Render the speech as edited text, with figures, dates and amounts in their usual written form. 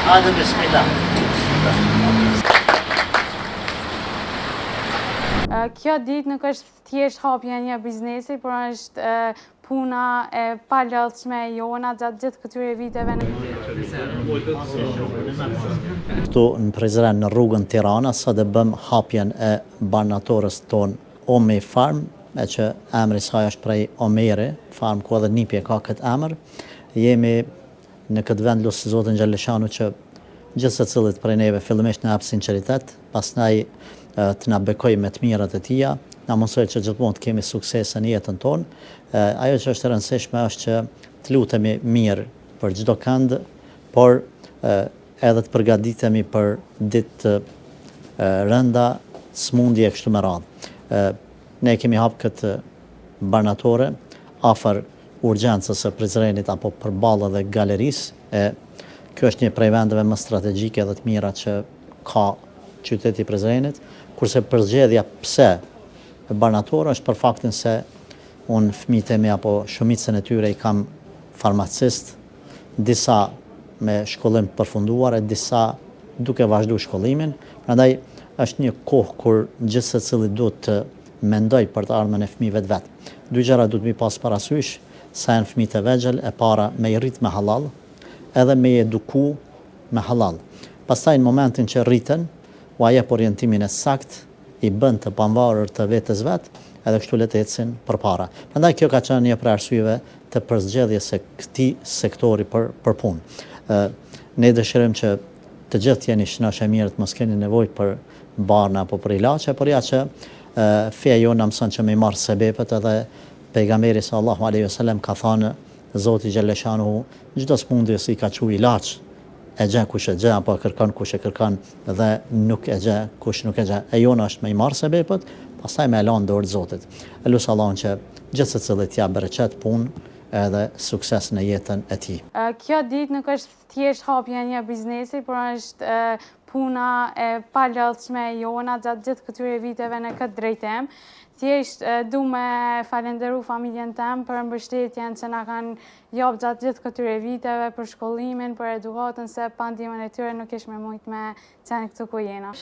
Hajde, bismillah. Kjo ditë nuk është thjesht hapja një biznesi, por është puna e palodhshme e jona gjatë gjithë këtyre viteve. Këtu në Prizren, në rrugën Tirana, sa dhe bëm hapjen e barnatorës tonë Omi Farm, e që emri saj është prej Omeri Farm, ku edhe nipje ka këtë emër. Jemi në këtë vend lusë Zotin Gjellëshanu që gjithë se cilët prej neve fillimisht në hapë sinceritet, pastaj të na bekoj me të mirat e tia, na mësoj që gjithmonë të kemi sukses në jetën tonë. Ajo që është e rëndësishme është që të lutemi mirë për çdo kënd, por edhe të përgatitemi për ditë rënda, smundje kështu me radhë. Ne kemi hapë këtë barnatore afër urgjencës së Prizrenit apo përballë dhe galerisë. Kjo është një prej vendeve më strategjike dhe të mira që ka qyteti i Prizrenit, kurse përzgjedhja pse barnatore është për faktin se unë fëmijët e mi apo shumicën e tyre i kam farmacist, disa me shkollim përfunduar e disa duke vazhdu shkollimin. Prandaj është një kohë kur gjithë secili duhet të mendoj për të ardhmen e fëmijëve të vet. Dy gjëra duhet mi pas parasysh, sa janë fëmijët e vegjël, e para me i rrit me halal, edhe me i eduku me halal. Pastaj në momentin që rriten, u jep orientimin e sakt, i bën të pavarur të vetes vet, edhe kështu le të ecin përpara. Prandaj kjo ka qenë një prej arsyeve të përzgjedhjes së këtij sektori për punë. Ne dëshirojmë që të gjithë jeni shënosh e mirë, të mos keni nevojë për barna apo për ilaçe, por ja që feja jonë na mëson që me marr sebepet, edhe pejgamberi sallallahu alaihi wasallam ka thënë Zoti Gjellëshanu çdo smundje si ka quajtur ilaç, e gjen kush e gjen apo kërkon kush e kërkon dhe nuk e gjen kush nuk e gjen. E jona është me i marr sebepet, pastaj me lënë dorë Zotit. Lut Allahun që gjithë secili t'ja bereqet punë edhe sukses në jetën e tij. Kjo ditë nuk është thjesht hapja e një biznesi, por është puna e palodhshme e jona gjatë gjithë këtyre viteve në këtë drejtim. Thjesht du me falenderu familjen tem për mbështetjen që na kanë jap gjatë gjithë këtyre viteve, për shkollimin, për edukatën, se pa ndihmën e tyre nuk ishme mujt me qenë këtu ku jena.